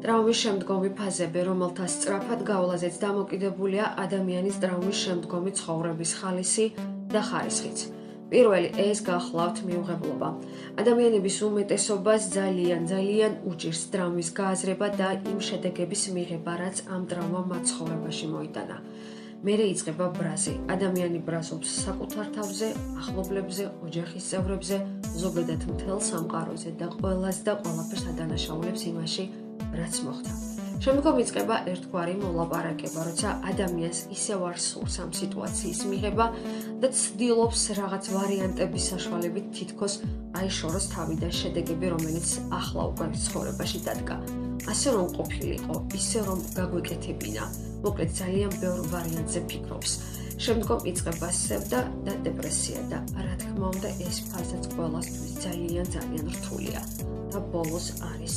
ტრაუმის შემდგომი ფაზები, რომელთა სწრაფად გავლაზეც დამოკიდებულია ადამიანის ტრაუმის შემდგომი ცხოვრების ხალისი და ხარისხიც. პირველი, ეს გახლავთ მიუღებლობა. ადამიანების უმეტესობას ძალიან უჭირს ტრაუმის გააზრება და იმ შედეგების მიღება, რაც ამ ტრაუმამ მათ ცხოვრებაში მოიტანა. მერე იწყება ბრაზი. ადამიანი ბრაზობს საკუთარ თავზე, ახლობლებზე, ოჯახის წევრებზე, ზოგადად მთელ სამყაროზე და ყველას და ყველაფერს ადანაშაულებს იმაში, რაც მოხდა. შემდგომ იწყება ერთგვარი მოლაპარაკება, როცა ადამიანს ისევ არ სურს ამ სიტუაციის მიღება და ცდილობს რაღაც ვარიანტების საშუალებით თითქოს აიშოროს თავი და შედეგები, რომელიც ახლა უკვე ცხოვრებაში დადგა. ასე რომ ყოფილიყო, ისე რომ გაგვეკეთებინა. მოკლედ ძალიან ბევრ ვარიანტზე ფიქრობს. შემდგომ იწყება სევდა და დეპრესია და რა თქმა უნდა ეს ფაზაც ყველასთვის ძალიან რთულია და ბოლოს არის